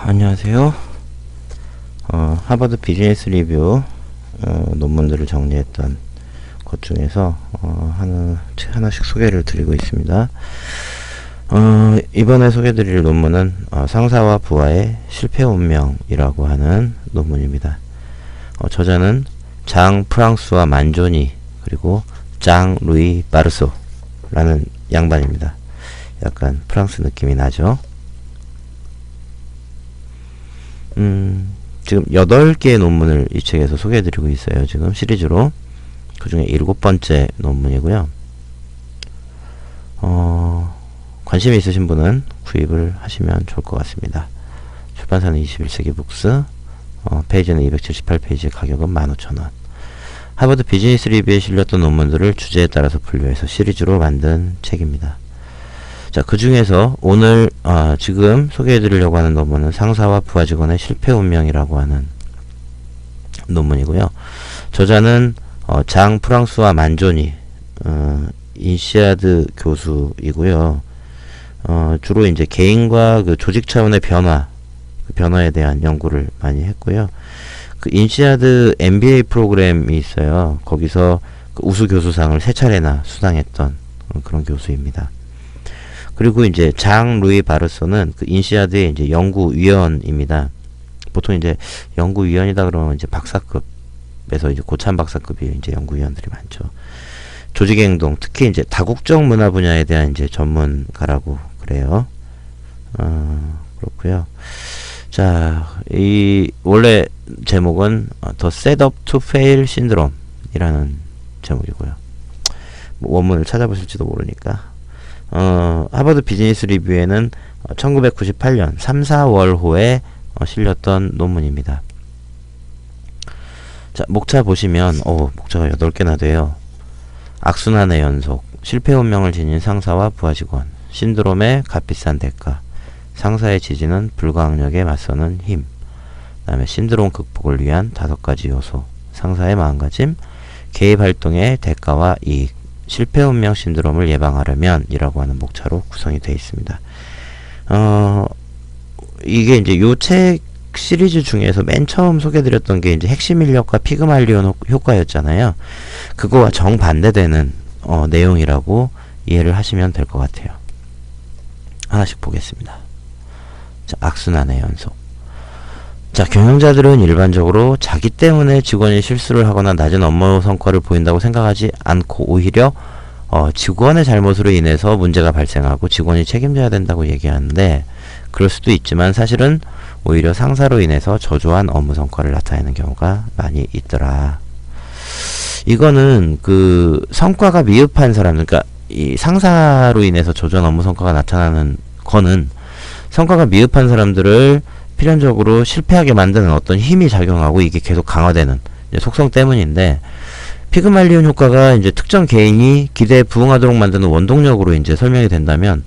안녕하세요. 하버드 비즈니스 리뷰 논문들을 정리했던 것 중에서 하나씩 소개를 드리고 있습니다. 이번에 소개드릴 논문은 상사와 부하의 실패 운명이라고 하는 논문입니다. 저자는 장 프랑스와 만조니 그리고 장 루이 바르소라는 양반입니다. 약간 프랑스 느낌이 나죠. 지금 8개의 논문을 이 책에서 소개해드리고 있어요. 지금 시리즈로. 그 중에 7번째 논문이고요. 관심이 있으신 분은 구입을 하시면 좋을 것 같습니다. 출판사는 21세기 북스, 페이지는 278페이지, 가격은 15,000원. 하버드 비즈니스 리뷰에 실렸던 논문들을 주제에 따라서 분류해서 시리즈로 만든 책입니다. 자, 그 중에서 오늘 지금 소개해드리려고 하는 논문은 상사와 부하 직원의 실패 운명이라고 하는 논문이고요. 저자는 장 프랑스와 만조니 인시아드 교수이고요. 주로 이제 개인과 그 조직 차원의 변화, 그 변화에 대한 연구를 많이 했고요. 그 인시아드 MBA 프로그램이 있어요. 거기서 그 우수 교수상을 3차례나 수상했던 그런 교수입니다. 그리고 이제 장 루이 바르소는 그 인시아드의 이제 연구위원입니다. 보통 이제 연구위원이다 그러면 이제 박사급에서 이제 고참 박사급이 이제 연구위원들이 많죠. 조직행동, 특히 이제 다국적 문화 분야에 대한 이제 전문가라고 그래요. 그렇고요. 자, 이 원래 제목은 The Setup to Fail Syndrome이라는 제목이고요. 뭐 원문을 찾아보실지도 모르니까. 하버드 비즈니스 리뷰에는 1998년 3, 4월호에 실렸던 논문입니다. 자, 목차 보시면 목차가 8개나 돼요. 악순환의 연속, 실패 운명을 지닌 상사와 부하 직원, 신드롬의 값비싼 대가, 상사의 지지는 불가항력에 맞서는 힘, 그 다음에 신드롬 극복을 위한 5가지 요소, 상사의 마음가짐, 개입 활동의 대가와 이익, 실패 운명 신드롬을 예방하려면 이라고 하는 목차로 구성이 되어 있습니다. 이게 이제 요 책 시리즈 중에서 맨 처음 소개드렸던 게 이제 핵심 인력과 피그말리온 효과였잖아요. 그거와 정반대되는 내용이라고 이해를 하시면 될 것 같아요. 하나씩 보겠습니다. 자, 악순환의 연속. 자, 경영자들은 일반적으로 자기 때문에 직원이 실수를 하거나 낮은 업무 성과를 보인다고 생각하지 않고 오히려 직원의 잘못으로 인해서 문제가 발생하고 직원이 책임져야 된다고 얘기하는데, 그럴 수도 있지만 사실은 오히려 상사로 인해서 저조한 업무 성과를 나타내는 경우가 많이 있더라. 이거는 그 성과가 미흡한 사람, 그러니까 이 상사로 인해서 저조한 업무 성과가 나타나는 거는 성과가 미흡한 사람들을 필연적으로 실패하게 만드는 어떤 힘이 작용하고 이게 계속 강화되는 속성 때문인데, 피그말리온 효과가 이제 특정 개인이 기대에 부응하도록 만드는 원동력으로 이제 설명이 된다면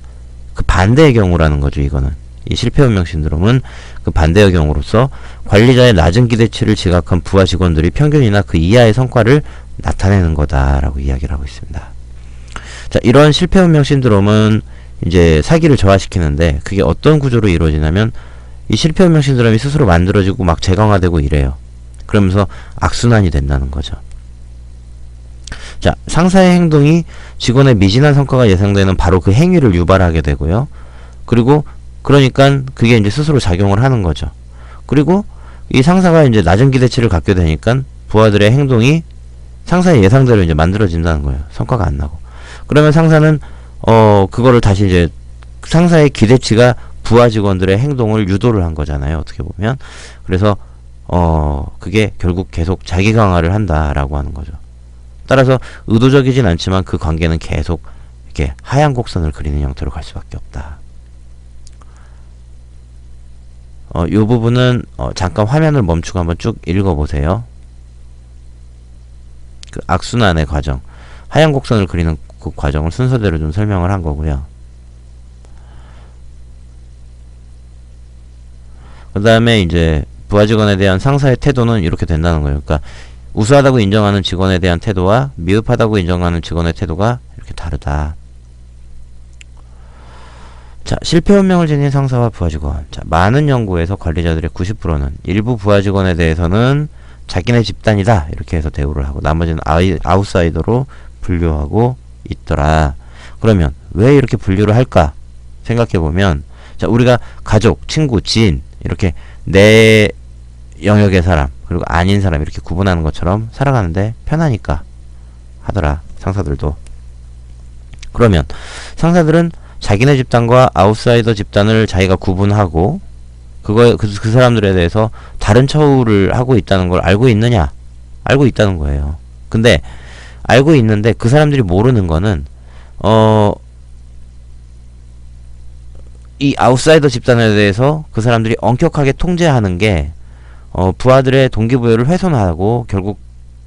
그 반대의 경우라는 거죠. 이거는 이 실패 운명 신드롬은 그 반대의 경우로서 관리자의 낮은 기대치를 지각한 부하 직원들이 평균이나 그 이하의 성과를 나타내는 거다라고 이야기를 하고 있습니다. 자, 이런 실패 운명 신드롬은 이제 사기를 저하시키는데, 그게 어떤 구조로 이루어지냐면 이 실패 운명 신드롬이 스스로 만들어지고 막 재강화되고 이래요. 그러면서 악순환이 된다는 거죠. 자, 상사의 행동이 직원의 미진한 성과가 예상되는 바로 그 행위를 유발하게 되고요. 그리고 그러니까 그게 이제 스스로 작용을 하는 거죠. 그리고 이 상사가 이제 낮은 기대치를 갖게 되니까 부하들의 행동이 상사의 예상대로 이제 만들어진다는 거예요. 성과가 안 나고. 그러면 상사는 그거를 다시 이제 상사의 기대치가 부하 직원들의 행동을 유도를 한 거잖아요. 어떻게 보면. 그래서 그게 결국 계속 자기 강화를 한다라고 하는 거죠. 따라서 의도적이진 않지만 그 관계는 계속 이렇게 하얀 곡선을 그리는 형태로 갈 수밖에 없다. 이 부분은 잠깐 화면을 멈추고 한번 쭉 읽어보세요. 그 악순환의 과정, 하얀 곡선을 그리는 그 과정을 순서대로 좀 설명을 한 거고요. 그 다음에 이제 부하 직원에 대한 상사의 태도는 이렇게 된다는 거예요. 그러니까 우수하다고 인정하는 직원에 대한 태도와 미흡하다고 인정하는 직원의 태도가 이렇게 다르다. 자, 실패 운명을 지닌 상사와 부하 직원. 자, 많은 연구에서 관리자들의 90%는 일부 부하 직원에 대해서는 자기네 집단이다 이렇게 해서 대우를 하고 나머지는 아웃사이더로 분류하고 있더라. 그러면 왜 이렇게 분류를 할까 생각해보면, 자, 우리가 가족, 친구, 지인 이렇게 내 영역의 사람 그리고 아닌 사람 이렇게 구분하는 것처럼 살아가는데 편하니까 하더라, 상사들도. 그러면 상사들은 자기네 집단과 아웃사이더 집단을 자기가 구분하고 그 사람들에 대해서 다른 처우를 하고 있다는 걸 알고 있느냐? 알고 있다는 거예요. 근데 알고 있는데 그 사람들이 모르는 거는 이 아웃사이더 집단에 대해서 그 사람들이 엄격하게 통제하는 게 부하들의 동기부여를 훼손하고 결국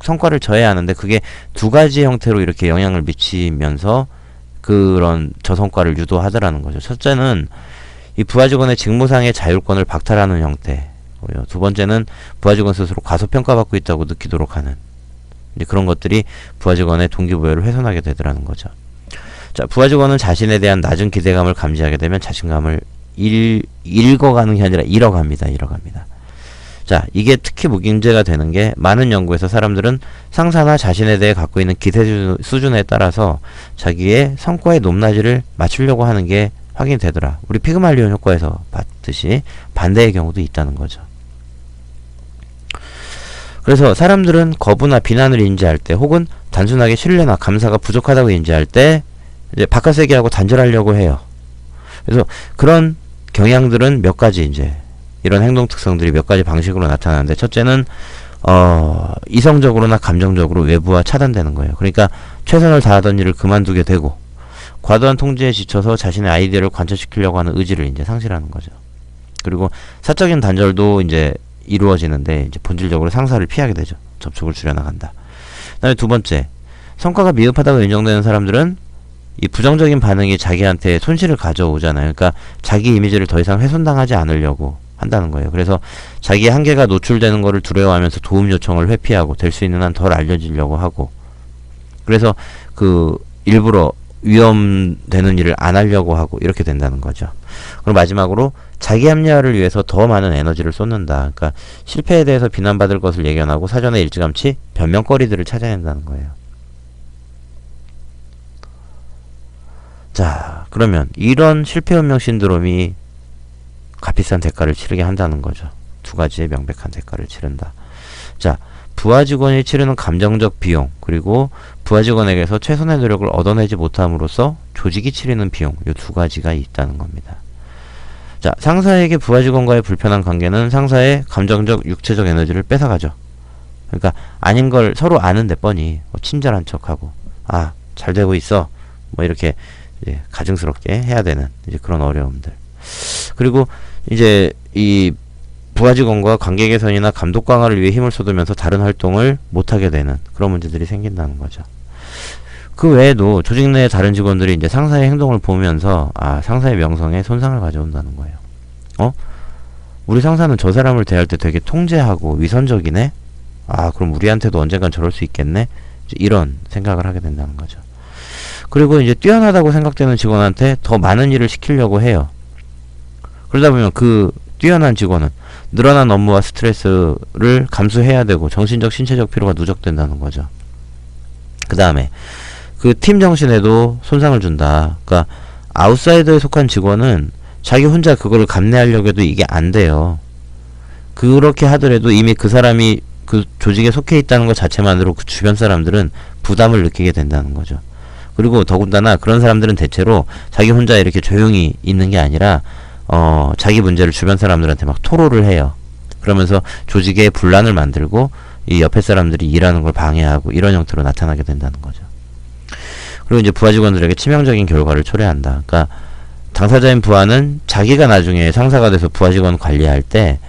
성과를 저해야 하는데, 그게 두 가지 형태로 이렇게 영향을 미치면서 그런 저성과를 유도하더라는 거죠. 첫째는 이 부하 직원의 직무상의 자율권을 박탈하는 형태고요. 두 번째는 부하 직원 스스로 과소평가받고 있다고 느끼도록 하는, 이제 그런 것들이 부하 직원의 동기부여를 훼손하게 되더라는 거죠. 자, 부하 직원은 자신에 대한 낮은 기대감을 감지하게 되면 자신감을 읽어가는 게 아니라 잃어갑니다. 자, 이게 특히 문제가 되는 게, 많은 연구에서 사람들은 상사나 자신에 대해 갖고 있는 기대 수준에 따라서 자기의 성과의 높낮이를 맞추려고 하는 게 확인이 되더라. 우리 피그말리온 효과에서 봤듯이 반대의 경우도 있다는 거죠. 그래서 사람들은 거부나 비난을 인지할 때, 혹은 단순하게 신뢰나 감사가 부족하다고 인지할 때 이제 바깥세계하고 단절하려고 해요. 그래서 그런 경향들은 몇 가지, 이제 이런 행동 특성들이 몇 가지 방식으로 나타나는데, 첫째는 이성적으로나 감정적으로 외부와 차단되는 거예요. 그러니까 최선을 다하던 일을 그만두게 되고, 과도한 통제에 지쳐서 자신의 아이디어를 관철시키려고 하는 의지를 이제 상실하는 거죠. 그리고 사적인 단절도 이제 이루어지는데, 이제 본질적으로 상사를 피하게 되죠. 접촉을 줄여나간다. 그다음에 두 번째, 성과가 미흡하다고 인정되는 사람들은 이 부정적인 반응이 자기한테 손실을 가져오잖아요. 그러니까 자기 이미지를 더 이상 훼손당하지 않으려고 한다는 거예요. 그래서 자기의 한계가 노출되는 거를 두려워하면서 도움 요청을 회피하고 될 수 있는 한 덜 알려지려고 하고, 그래서 그 일부러 위험되는 일을 안 하려고 하고 이렇게 된다는 거죠. 그리고 마지막으로 자기 합리화를 위해서 더 많은 에너지를 쏟는다. 그러니까 실패에 대해서 비난받을 것을 예견하고 사전에 일찌감치 변명거리들을 찾아낸다는 거예요. 자, 그러면 이런 실패 운명 신드롬이 값비싼 대가를 치르게 한다는 거죠. 두 가지의 명백한 대가를 치른다. 자, 부하 직원이 치르는 감정적 비용, 그리고 부하 직원에게서 최선의 노력을 얻어내지 못함으로써 조직이 치르는 비용, 이 두 가지가 있다는 겁니다. 자, 상사에게 부하 직원과의 불편한 관계는 상사의 감정적, 육체적 에너지를 뺏어가죠. 그러니까 아닌 걸 서로 아는데 뻔히 친절한 척하고, 아, 잘 되고 있어, 뭐 이렇게 이제 가증스럽게 해야 되는 이제 그런 어려움들. 그리고 이제 이 부하 직원과 관계 개선이나 감독 강화를 위해 힘을 쏟으면서 다른 활동을 못하게 되는 그런 문제들이 생긴다는 거죠. 그 외에도 조직 내 다른 직원들이 이제 상사의 행동을 보면서, 아, 상사의 명성에 손상을 가져온다는 거예요. 우리 상사는 저 사람을 대할 때 되게 통제하고 위선적이네? 아, 그럼 우리한테도 언젠간 저럴 수 있겠네? 이런 생각을 하게 된다는 거죠. 그리고 이제 뛰어나다고 생각되는 직원한테 더 많은 일을 시키려고 해요. 그러다 보면 그 뛰어난 직원은 늘어난 업무와 스트레스를 감수해야 되고 정신적, 신체적 피로가 누적된다는 거죠. 그 다음에 그 팀 정신에도 손상을 준다. 그러니까 아웃사이더에 속한 직원은 자기 혼자 그거를 감내하려고 해도 이게 안 돼요. 그렇게 하더라도 이미 그 사람이 그 조직에 속해 있다는 것 자체만으로 그 주변 사람들은 부담을 느끼게 된다는 거죠. 그리고 더군다나 그런 사람들은 대체로 자기 혼자 이렇게 조용히 있는 게 아니라 자기 문제를 주변 사람들한테 막 토로를 해요. 그러면서 조직에 분란을 만들고 이 옆에 사람들이 일하는 걸 방해하고 이런 형태로 나타나게 된다는 거죠. 그리고 이제 부하 직원들에게 치명적인 결과를 초래한다. 그러니까 당사자인 부하는 자기가 나중에 상사가 돼서 부하 직원 관리할 때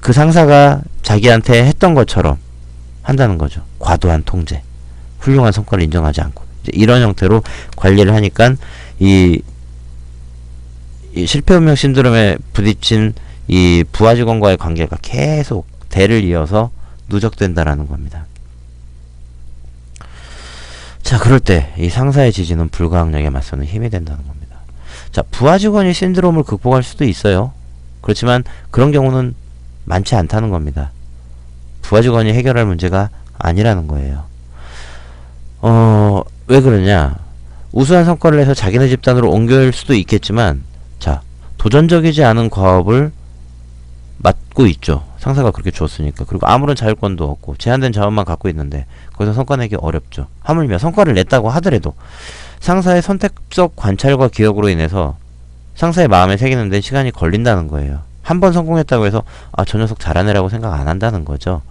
그 상사가 자기한테 했던 것처럼 한다는 거죠. 과도한 통제, 훌륭한 성과를 인정하지 않고 이제 이런 형태로 관리를 하니까 이 실패 운명 신드롬에 부딪힌 이 부하 직원과의 관계가 계속 대를 이어서 누적된다라는 겁니다. 자, 그럴 때 이 상사의 지지는 불가항력에 맞서는 힘이 된다는 겁니다. 자, 부하 직원이 신드롬을 극복할 수도 있어요. 그렇지만 그런 경우는 많지 않다는 겁니다. 부하 직원이 해결할 문제가 아니라는 거예요. 왜 그러냐? 우수한 성과를 내서 자기네 집단으로 옮길 수도 있겠지만, 자, 도전적이지 않은 과업을 맡고 있죠. 상사가 그렇게 줬으니까. 그리고 아무런 자율권도 없고 제한된 자원만 갖고 있는데 거기서 성과 내기 어렵죠. 하물며 성과를 냈다고 하더라도 상사의 선택적 관찰과 기억으로 인해서 상사의 마음에 새기는 데 시간이 걸린다는 거예요. 한 번 성공했다고 해서 저 녀석 잘하네라고 생각 안 한다는 거죠.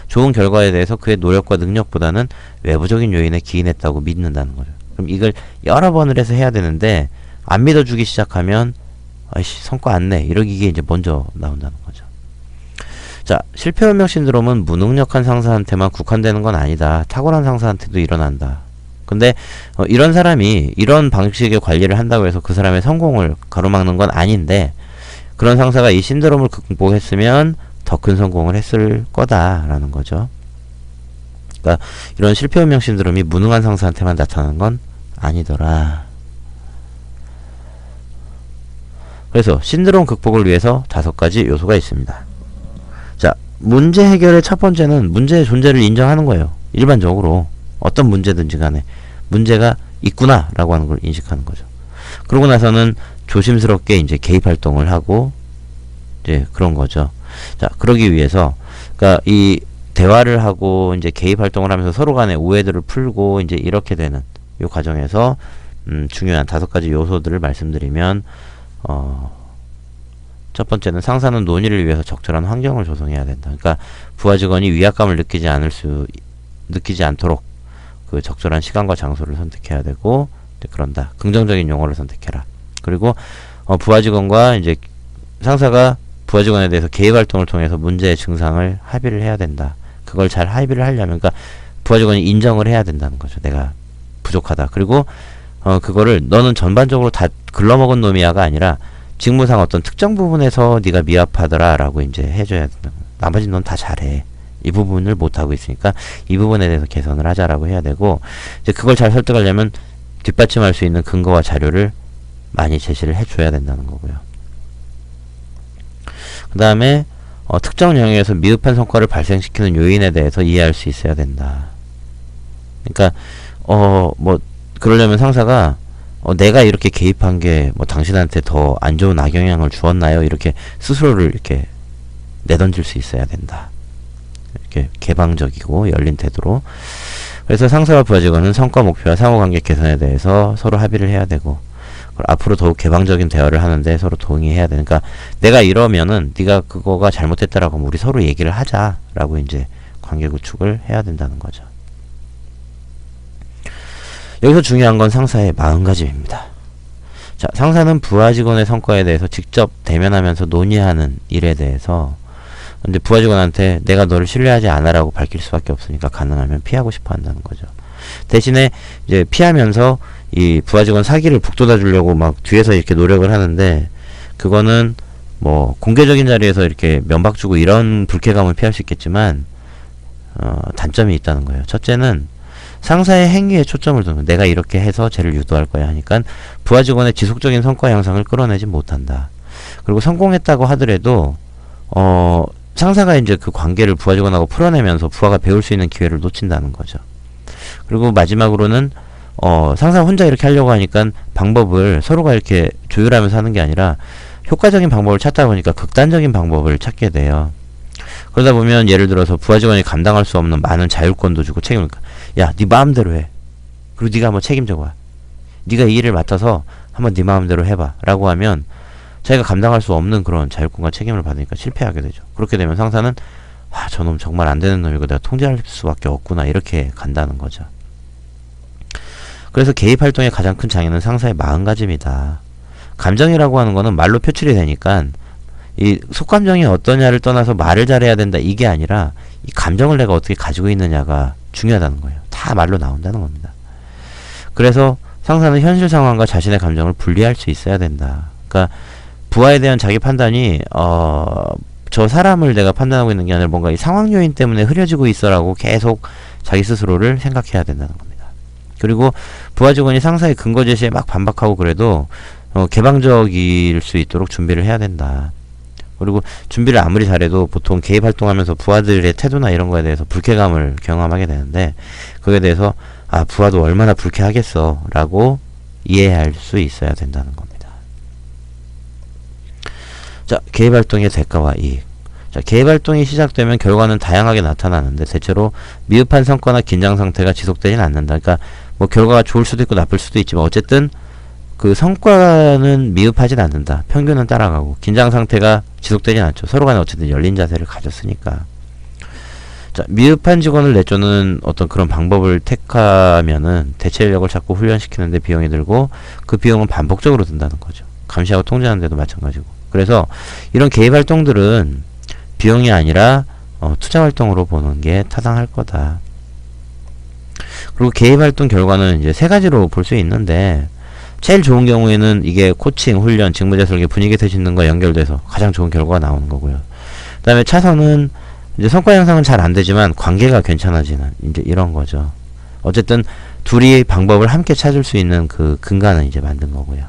좋은 결과에 대해서 그의 노력과 능력보다는 외부적인 요인에 기인했다고 믿는다는 거죠. 그럼 이걸 여러 번을 해서 해야 되는데 안 믿어주기 시작하면 아이씨 성과 안 내 이러기 이게 이제 먼저 나온다는 거죠. 자, 실패운명 신드롬은 무능력한 상사한테만 국한되는 건 아니다. 탁월한 상사한테도 일어난다. 근데 이런 사람이 이런 방식의 관리를 한다고 해서 그 사람의 성공을 가로막는 건 아닌데, 그런 상사가 이 신드롬을 극복했으면 더 큰 성공을 했을 거다라는 거죠. 그러니까 이런 실패운명 신드롬이 무능한 상사한테만 나타나는 건 아니더라. 그래서 신드롬 극복을 위해서 5가지 요소가 있습니다. 자, 문제 해결의 첫 번째는 문제의 존재를 인정하는 거예요. 일반적으로 어떤 문제든지 간에 문제가 있구나 라고 하는 걸 인식하는 거죠. 그러고 나서는 조심스럽게 이제 개입 활동을 하고 이제 그런 거죠. 자, 그러기 위해서 그러니까 이 대화를 하고 이제 개입 활동을 하면서 서로 간의 오해들을 풀고 이제 이렇게 되는 이 과정에서 중요한 5가지 요소들을 말씀드리면, 첫 번째는 상사는 논의를 위해서 적절한 환경을 조성해야 된다. 그러니까 부하 직원이 위압감을 느끼지 않도록 그 적절한 시간과 장소를 선택해야 되고, 이제 그런다. 긍정적인 용어를 선택해라. 그리고 부하 직원과 이제 상사가 부하 직원에 대해서 개입 활동을 통해서 문제의 증상을 합의를 해야 된다. 그걸 잘 합의를 하려면, 그러니까 부하 직원이 인정을 해야 된다는 거죠. 내가 부족하다. 그리고 그거를 너는 전반적으로 다 글러먹은 놈이야가 아니라 직무상 어떤 특정 부분에서 네가 미흡하더라 라고 이제 해줘야 된다. 나머지 넌 다 잘해. 이 부분을 못하고 있으니까 이 부분에 대해서 개선을 하자라고 해야 되고, 이제 그걸 잘 설득하려면 뒷받침할 수 있는 근거와 자료를 많이 제시를 해줘야 된다는 거고요. 그 다음에 특정 영역에서 미흡한 성과를 발생시키는 요인에 대해서 이해할 수 있어야 된다. 그러니까 뭐 그러려면 상사가 내가 이렇게 개입한 게 뭐 당신한테 더 안 좋은 악영향을 주었나요? 이렇게 스스로를 이렇게 내던질 수 있어야 된다. 이렇게 개방적이고 열린 태도로. 그래서 상사와 부하 직원은 성과 목표와 상호관계 개선에 대해서 서로 합의를 해야 되고, 앞으로 더욱 개방적인 대화를 하는데 서로 동의해야 되니까, 내가 이러면은 네가 그거가 잘못됐다라고 하면 우리 서로 얘기를 하자라고 이제 관계 구축을 해야 된다는 거죠. 여기서 중요한 건 상사의 마음가짐입니다. 자, 상사는 부하 직원의 성과에 대해서 직접 대면하면서 논의하는 일에 대해서 근데 부하 직원한테 내가 너를 신뢰하지 않아라고 밝힐 수밖에 없으니까 가능하면 피하고 싶어 한다는 거죠. 대신에 이제 피하면서 이 부하 직원 사기를 북돋아 주려고 막 뒤에서 이렇게 노력을 하는데, 그거는 뭐 공개적인 자리에서 이렇게 면박 주고 이런 불쾌감을 피할 수 있겠지만 단점이 있다는 거예요. 첫째는 상사의 행위에 초점을 두는, 내가 이렇게 해서 쟤를 유도할 거야 하니까 부하 직원의 지속적인 성과 향상을 끌어내지 못한다. 그리고 성공했다고 하더라도 상사가 이제 그 관계를 부하 직원하고 풀어내면서 부하가 배울 수 있는 기회를 놓친다는 거죠. 그리고 마지막으로는 상사 혼자 이렇게 하려고 하니까 방법을 서로가 이렇게 조율하면서 하는 게 아니라 효과적인 방법을 찾다 보니까 극단적인 방법을 찾게 돼요. 그러다 보면 예를 들어서 부하 직원이 감당할 수 없는 많은 자율권도 주고 책임을, 야, 네 마음대로 해. 그리고 네가 한번 책임져 봐. 네가 이 일을 맡아서 한번 네 마음대로 해봐. 라고 하면 자기가 감당할 수 없는 그런 자율권과 책임을 받으니까 실패하게 되죠. 그렇게 되면 상사는 저놈 정말 안 되는 놈이고 내가 통제할 수밖에 없구나, 이렇게 간다는 거죠. 그래서 개입 활동의 가장 큰 장애는 상사의 마음가짐이다. 감정이라고 하는 거는 말로 표출이 되니까 이 속감정이 어떠냐를 떠나서 말을 잘해야 된다 이게 아니라 이 감정을 내가 어떻게 가지고 있느냐가 중요하다는 거예요. 다 말로 나온다는 겁니다. 그래서 상사는 현실 상황과 자신의 감정을 분리할 수 있어야 된다. 그러니까 부하에 대한 자기 판단이 저 사람을 내가 판단하고 있는 게 아니라 뭔가 이 상황 요인 때문에 흐려지고 있어라고 계속 자기 스스로를 생각해야 된다는 겁니다. 그리고 부하 직원이 상사의 근거 제시에 막 반박하고 그래도 개방적일 수 있도록 준비를 해야 된다. 그리고 준비를 아무리 잘해도 보통 개입 활동하면서 부하들의 태도나 이런 거에 대해서 불쾌감을 경험하게 되는데, 그거에 대해서 부하도 얼마나 불쾌하겠어 라고 이해할 수 있어야 된다는 겁니다. 자, 개입 활동의 대가와 이익. 자, 개입 활동이 시작되면 결과는 다양하게 나타나는데 대체로 미흡한 성과나 긴장 상태가 지속되진 않는다. 그러니까 뭐 결과가 좋을 수도 있고 나쁠 수도 있지만 어쨌든 그 성과는 미흡하진 않는다. 평균은 따라가고 긴장 상태가 지속되진 않죠. 서로 간에 어쨌든 열린 자세를 가졌으니까. 자, 미흡한 직원을 내쫓는 어떤 그런 방법을 택하면은 대체 인력을 자꾸 훈련시키는데 비용이 들고 그 비용은 반복적으로 든다는 거죠. 감시하고 통제하는 데도 마찬가지고. 그래서 이런 개입 활동들은 비용이 아니라 투자 활동으로 보는 게 타당할 거다. 그리고 개입 활동 결과는 이제 세 가지로 볼 수 있는데, 제일 좋은 경우에는 이게 코칭, 훈련, 직무제 설계, 분위기 되시는 거 연결돼서 가장 좋은 결과가 나오는 거고요. 그 다음에 차선은 이제 성과 향상은 잘 안 되지만 관계가 괜찮아지는 이제 이런 거죠. 어쨌든 둘이 방법을 함께 찾을 수 있는 그 근간은 이제 만든 거고요.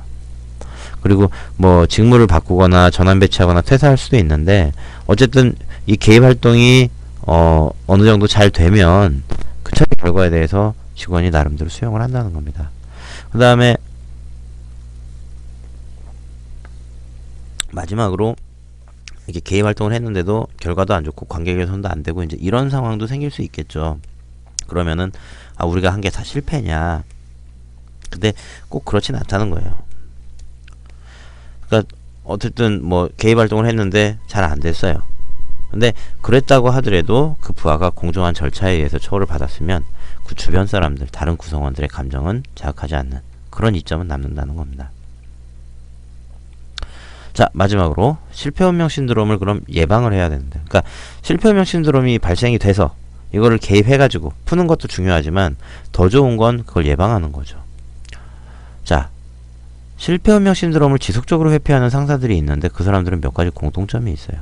그리고 뭐 직무를 바꾸거나 전환 배치하거나 퇴사할 수도 있는데 어쨌든 이 개입 활동이 어느 정도 잘 되면 그 처리 결과에 대해서 직원이 나름대로 수용을 한다는 겁니다. 그 다음에 마지막으로 이게 개입 활동을 했는데도 결과도 안 좋고 관계 개선도 안 되고 이제 이런 상황도 생길 수 있겠죠. 그러면은 우리가 한 게 다 실패냐? 근데 꼭 그렇진 않다는 거예요. 그러니까 어쨌든 뭐 개입 활동을 했는데 잘 안 됐어요. 근데 그랬다고 하더라도 그 부하가 공정한 절차에 의해서 처우를 받았으면 그 주변 사람들, 다른 구성원들의 감정은 자극하지 않는 그런 이점은 남는다는 겁니다. 자, 마지막으로 실패 운명 신드롬을 그럼 예방을 해야 되는데, 그러니까 실패 운명 신드롬이 발생이 돼서 이거를 개입해가지고 푸는 것도 중요하지만 더 좋은 건 그걸 예방하는 거죠. 자, 실패 운명 신드롬을 지속적으로 회피하는 상사들이 있는데 그 사람들은 몇 가지 공통점이 있어요.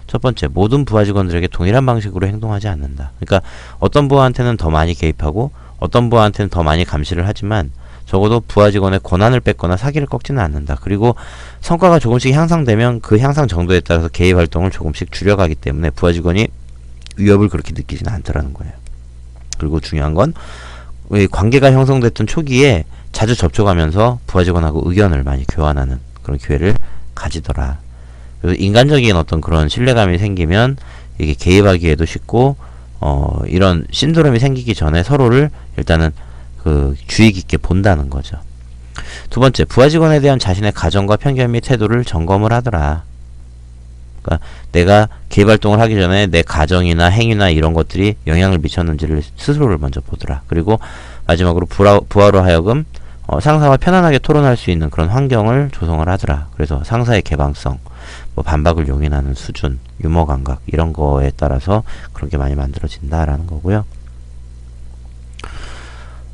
첫 번째, 모든 부하 직원들에게 동일한 방식으로 행동하지 않는다. 그러니까 어떤 부하한테는 더 많이 개입하고 어떤 부하한테는 더 많이 감시를 하지만 적어도 부하 직원의 권한을 뺏거나 사기를 꺾지는 않는다. 그리고 성과가 조금씩 향상되면 그 향상 정도에 따라서 개입 활동을 조금씩 줄여가기 때문에 부하 직원이 위협을 그렇게 느끼지는 않더라는 거예요. 그리고 중요한 건 관계가 형성됐던 초기에 자주 접촉하면서 부하 직원하고 의견을 많이 교환하는 그런 기회를 가지더라. 그래서 인간적인 어떤 그런 신뢰감이 생기면 이게 개입하기에도 쉽고 이런 신드롬이 생기기 전에 서로를 일단은 그 주의 깊게 본다는 거죠. 두 번째, 부하 직원에 대한 자신의 가정과 편견 및 태도를 점검을 하더라. 그러니까 내가 개입 활동을 하기 전에 내 가정이나 행위나 이런 것들이 영향을 미쳤는지를 스스로를 먼저 보더라. 그리고 마지막으로 부하로 하여금 상사와 편안하게 토론할 수 있는 그런 환경을 조성을 하더라. 그래서 상사의 개방성, 뭐 반박을 용인하는 수준, 유머 감각 이런 거에 따라서 그런 게 많이 만들어진다라는 거고요.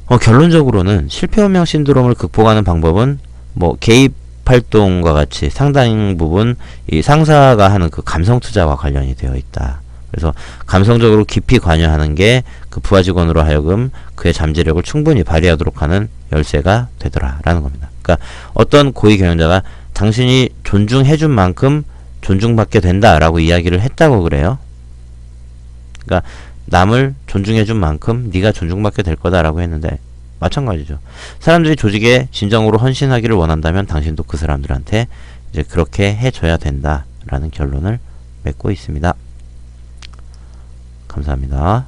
결론적으로는 실패 운명 신드롬을 극복하는 방법은 뭐 개입 활동과 같이 상당 부분 이 상사가 하는 그 감성 투자와 관련이 되어 있다. 그래서 감성적으로 깊이 관여하는 게 그 부하 직원으로 하여금 그의 잠재력을 충분히 발휘하도록 하는 열쇠가 되더라라는 겁니다. 그러니까 어떤 고위 경영자가 당신이 존중해준 만큼 존중받게 된다라고 이야기를 했다고 그래요. 그러니까 남을 존중해준 만큼 네가 존중받게 될 거다라고 했는데 마찬가지죠. 사람들이 조직에 진정으로 헌신하기를 원한다면 당신도 그 사람들한테 이제 그렇게 해줘야 된다라는 결론을 맺고 있습니다. 감사합니다.